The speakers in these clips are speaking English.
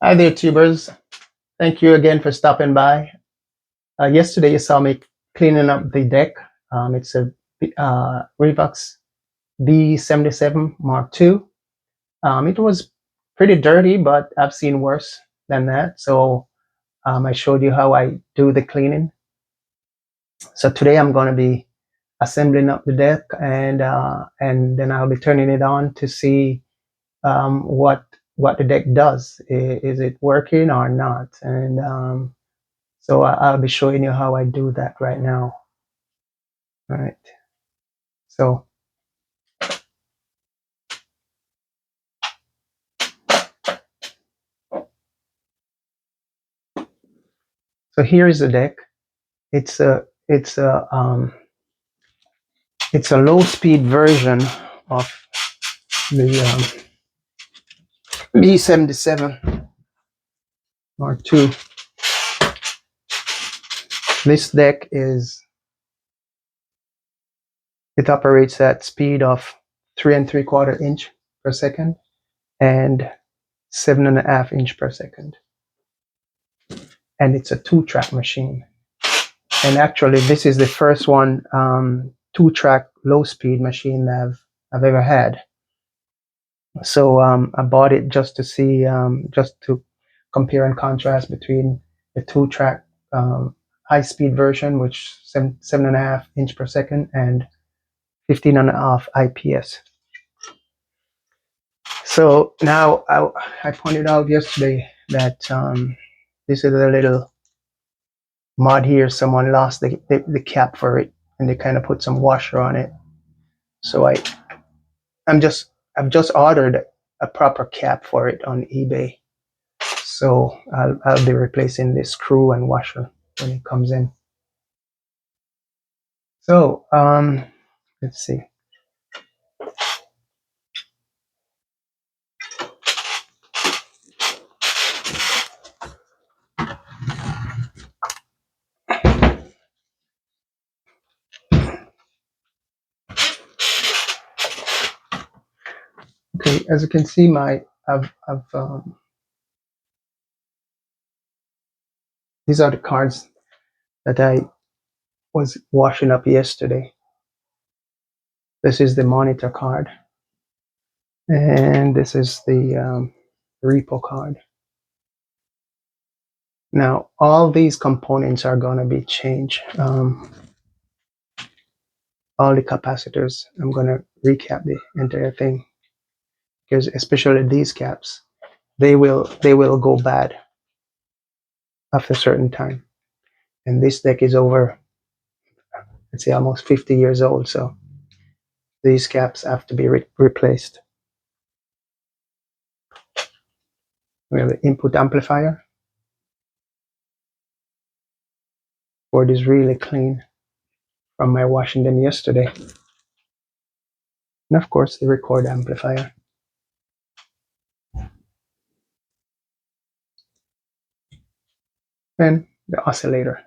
Hi there, tubers. Thank you again for stopping by. Yesterday you saw me cleaning up the deck. It's a Revox B77 Mark II. It was pretty dirty, but I've seen worse than that. So I showed you how I do the cleaning. So today I'm going to be assembling up the deck, and then I'll be turning it on to see what the deck does. Is it working or not? And so I'll be showing you how I do that right now. All right. So here is the deck. It's a low speed version of the B77 Mark II. This deck it operates at speed of 3 3/4 inch per second and 7.5 inch per second. And it's a 2-track machine. And actually, this is the first one 2-track low-speed machine I've ever had. So I bought it just to see, just to compare and contrast between the 2-track high-speed version, which 7.5 inch per second, and 15.5 IPS. So now I pointed out yesterday that this is a little mod here. Someone lost the cap for it, and they kind of put some washer on it. So I've just ordered a proper cap for it on eBay. So I'll be replacing the screw and washer when it comes in. So let's see. Okay, as you can see, these are the cards that I was washing up yesterday. This is the monitor card, and this is the repo card. Now, all these components are going to be changed. All the capacitors, I'm going to recap the entire thing, because especially these caps, they will go bad after a certain time. And this deck is over, let's say, almost 50 years old, so these caps have to be replaced. We have the input amplifier. Board is really clean from my washing them yesterday. And of course, the record amplifier. And the oscillator.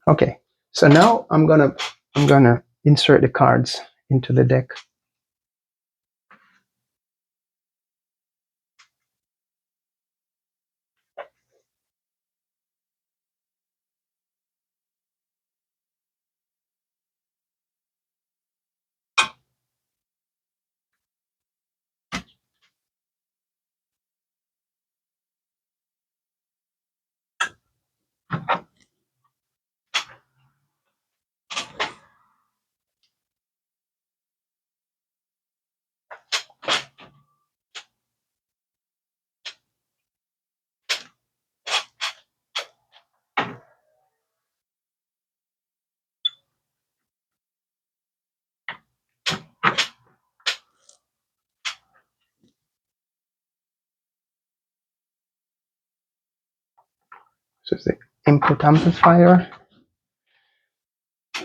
Okay, so now I'm gonna insert the cards into the deck. So it's the input amplifier,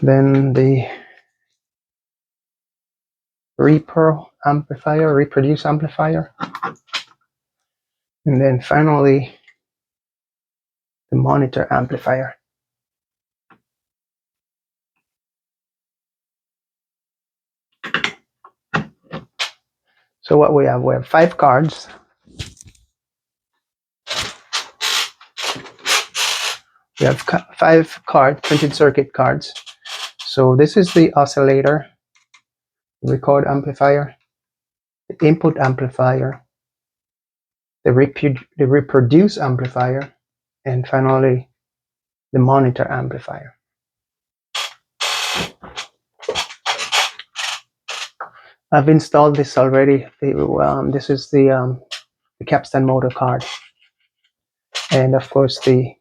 then the reproduce amplifier, and then finally the monitor amplifier. So what we have 5 cards, We have 5 printed circuit cards. So this is the oscillator, record amplifier, the input amplifier, the reproduce amplifier, and finally the monitor amplifier. I've installed this already. This is the capstan motor card, and of course the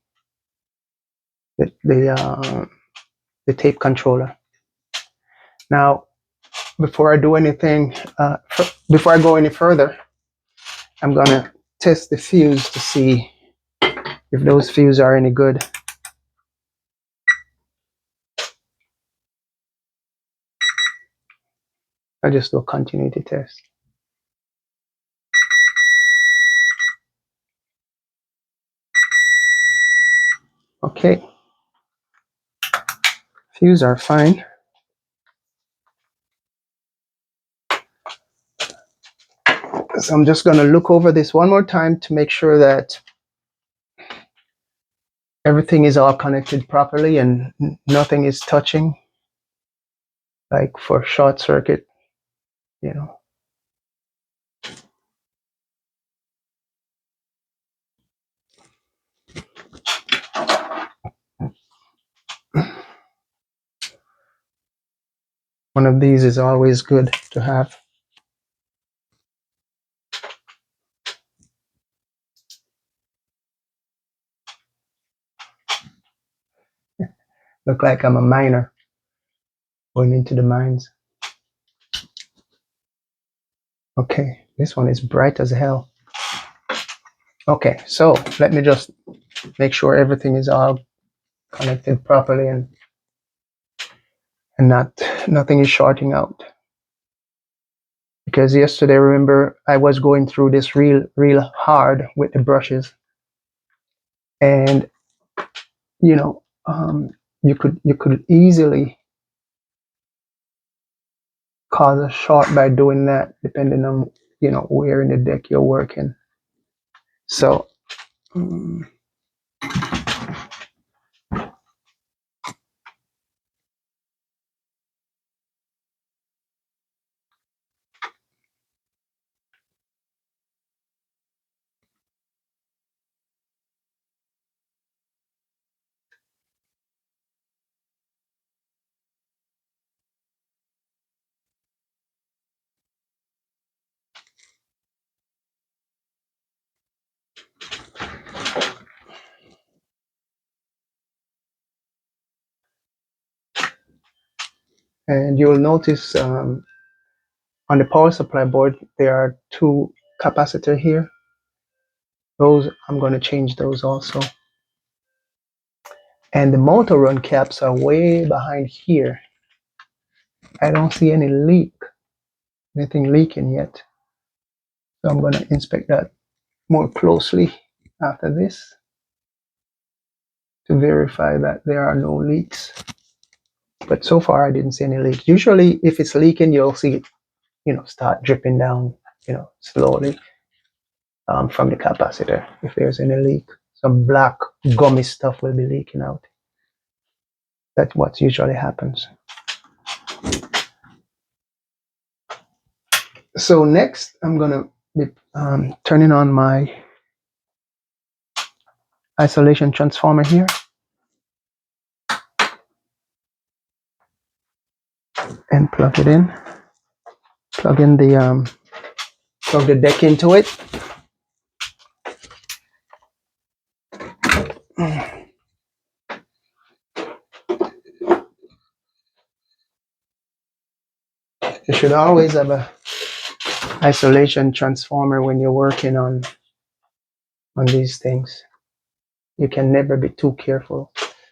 tape controller. Now, before I do anything, before I go any further, I'm gonna test the fuse to see if those fuses are any good. I'll just do a continuity test. Okay, fuses are fine. So I'm just gonna look over this one more time to make sure that everything is all connected properly and nothing is touching, like for short circuit, you know. One of these is always good to have. Look like I'm a miner going into the mines. Okay, this one is bright as hell. Okay, so let me just make sure everything is all connected properly and nothing is shorting out. Because yesterday, remember, I was going through this real hard with the brushes, and you know, you could easily cause a short by doing that, depending on, you know, where in the deck you're working. So and you'll notice on the power supply board there are 2 capacitors here. Those, I'm going to change those also. And the motor run caps are way behind here. I don't see anything leaking yet. So I'm going to inspect that more closely after this to verify that there are no leaks. But so far I didn't see any leak. Usually if it's leaking, you'll see it, you know, start dripping down, you know, slowly from the capacitor. If there's any leak, some black gummy stuff will be leaking out. That's what usually happens. So next I'm gonna be turning on my isolation transformer here and plug it in. Plug the deck into it. You should always have a isolation transformer when you're working on these things. You can never be too careful.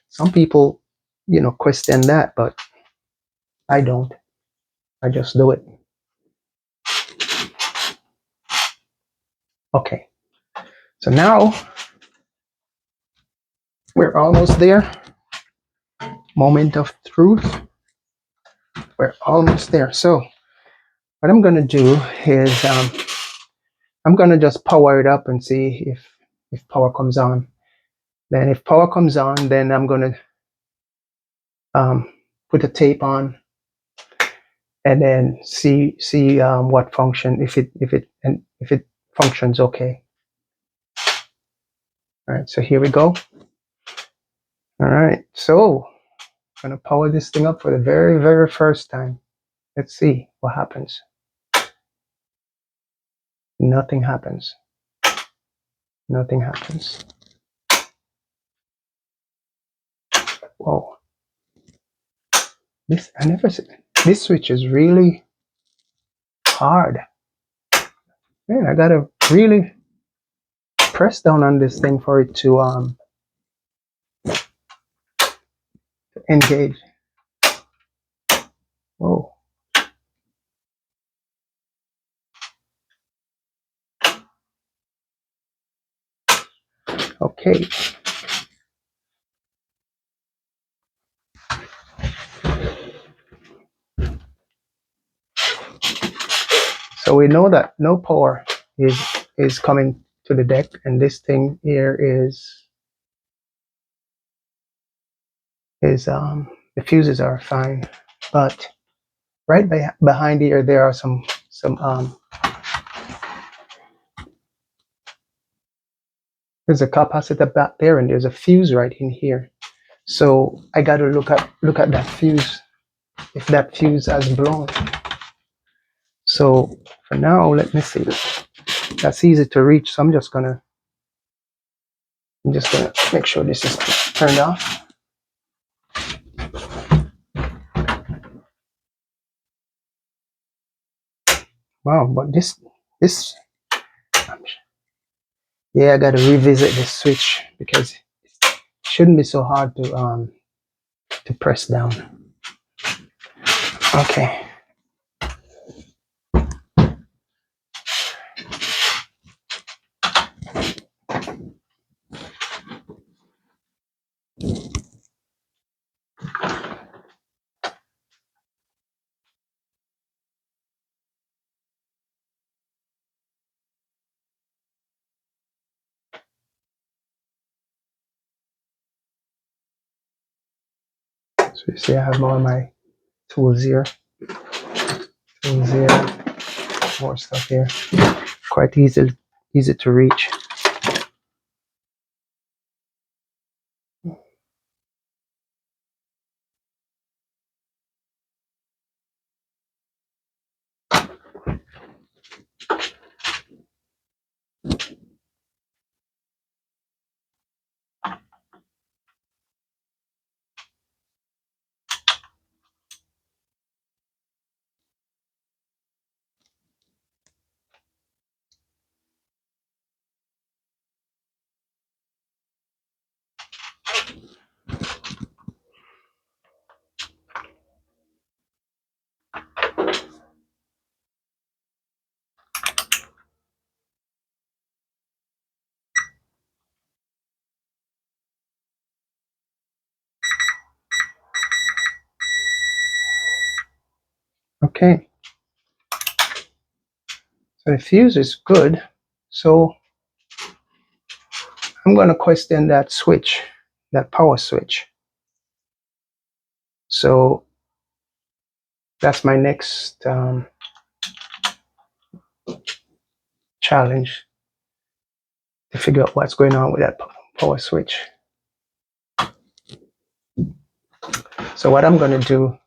Some people, you know, question that, but I don't. I just do it. Okay. So now we're almost there. Moment of truth. We're almost there. So what I'm going to do is I'm going to just power it up and see if power comes on. Then if power comes on, then I'm going to put a tape on and then see what function, if it functions okay. All right, so here we go. All right, so I'm going to power this thing up for the very first time. Let's see what happens. Nothing happens. Nothing happens. Whoa. I never see, this switch is really hard. Man, I gotta really press down on this thing for it to engage. Whoa. Okay. So we know that no power is coming to the deck, and this thing here is the fuses are fine, but right behind here there are some there's a capacitor back there, and there's a fuse right in here. So I got to look at that fuse, if that fuse has blown. So for now, let me see. That's easy to reach, so I'm just gonna make sure this is turned off. Wow, but this yeah, I got to revisit this switch because it shouldn't be so hard to press down. Okay. So you see I have more of my tools here. More stuff here. Quite easy to reach. Okay. So the fuse is good. So I'm going to question that switch, that power switch. So that's my next challenge, to figure out what's going on with that power switch. So what I'm going to do,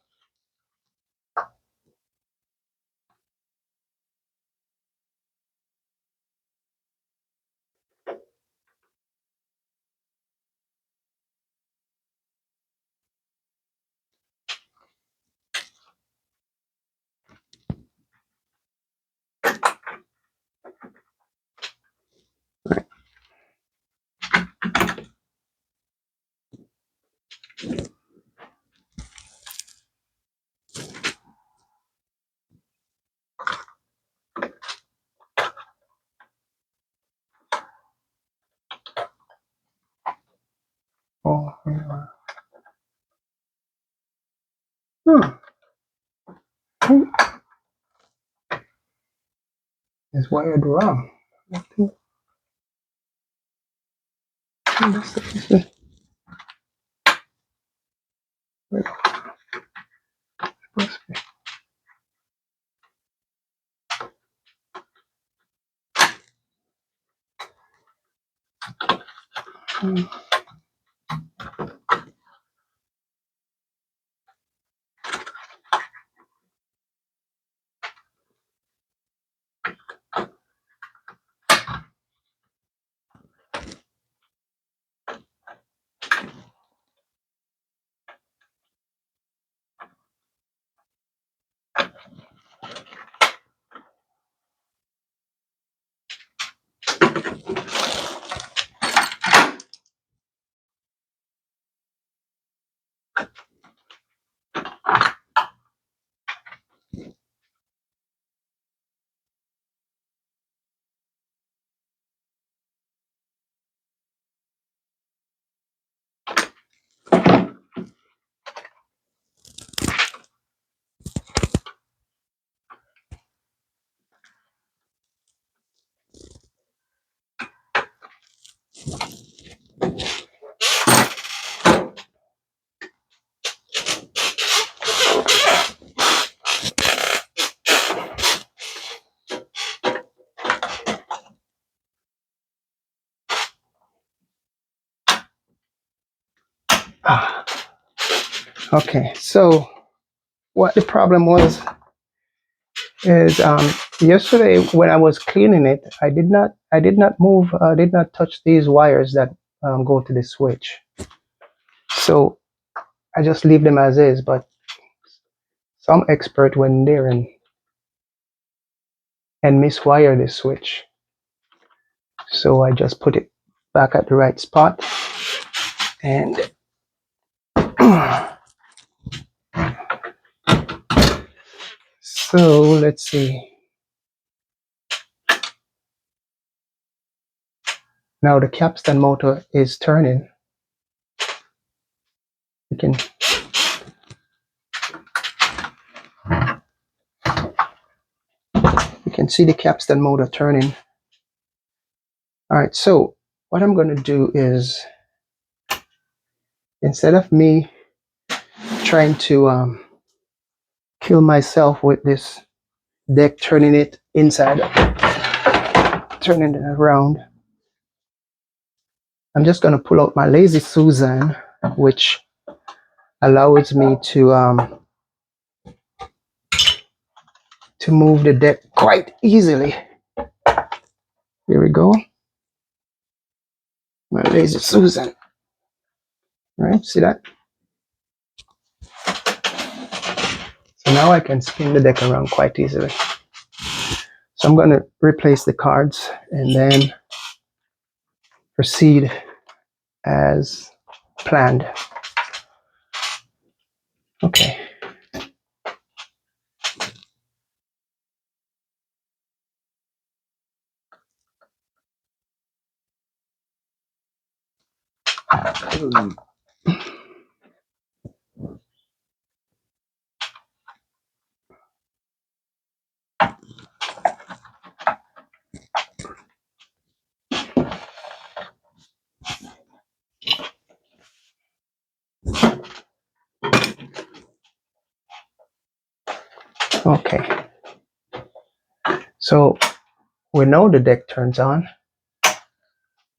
it's wired wrong. Okay, so what the problem was is yesterday when I was cleaning it, I did not move, did not touch these wires that go to the switch. So I just leave them as is. But some expert went in there and miswired the switch. So I just put it back at the right spot, and so let's see. Now the capstan motor is turning. You can see the capstan motor turning. All right, so what I'm going to do is, instead of me trying to kill myself with this deck, turning it inside, turning it around, I'm just going to pull out my Lazy Susan, which allows me to move the deck quite easily. Here we go. My Lazy Susan. All right, see that? So now I can spin the deck around quite easily. So I'm going to replace the cards and then proceed as planned. Okay. Okay. So we know the deck turns on.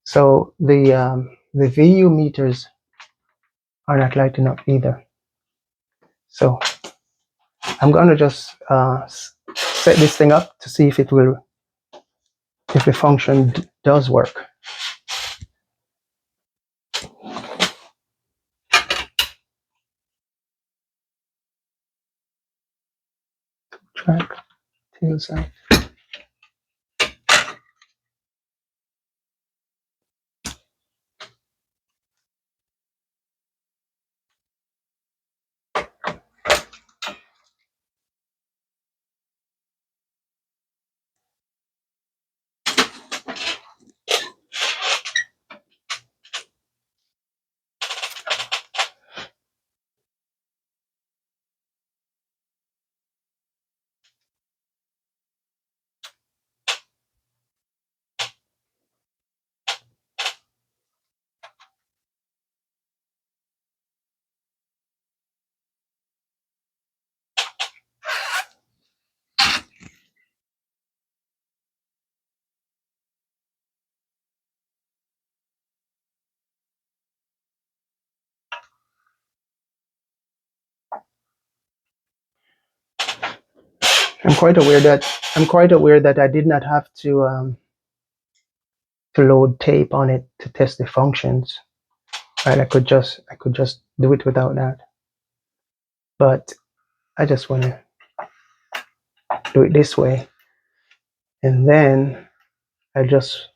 So the VU meters are not lighting up either. So I'm going to just set this thing up to see if it will, if the function does work. Track tails out. I'm quite aware that I did not have to load tape on it to test the functions. Right, I could just do it without that. But I just want to do it this way, and then I just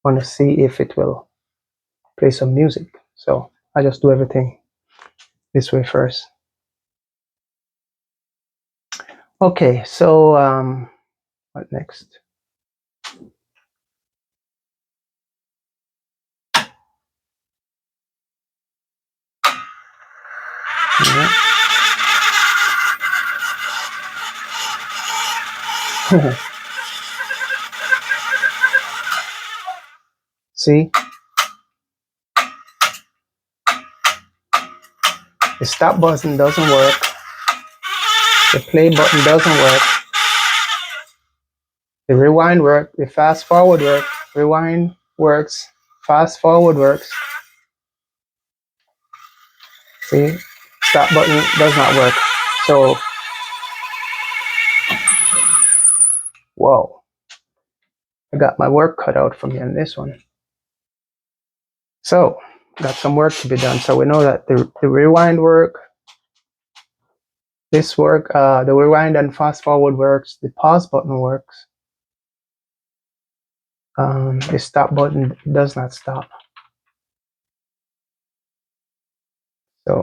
want to see if it will play some music. So I just do everything this way first. Okay, so what next? Yeah. See, the stop button doesn't work. The play button doesn't work. The rewind works. The fast forward works. Rewind works. Fast forward works. See, stop button does not work. So, whoa, I got my work cut out for me on this one. So, got some work to be done. So we know that the rewind work, this work, the rewind and fast forward works. The pause button works. The stop button does not stop. So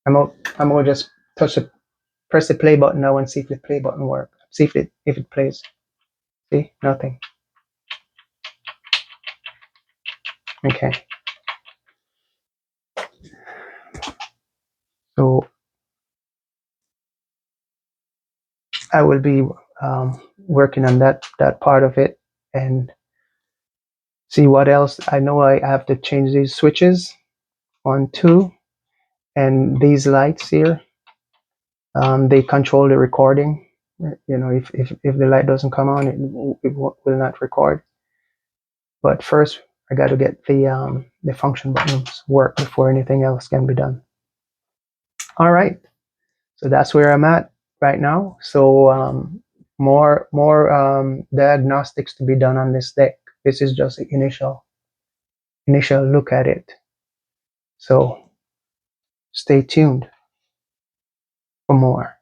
I'm gonna just press the play button now and see if the play button works. See if it plays. See, nothing. Okay. So I will be working on that part of it and see what else. I know I have to change these switches on 2, and these lights here. They control the recording. You know, if the light doesn't come on, it will not record. But first, I got to get the function buttons work before anything else can be done. All right, so that's where I'm at right now. So more diagnostics to be done on this deck. This is just the initial look at it. So stay tuned for more.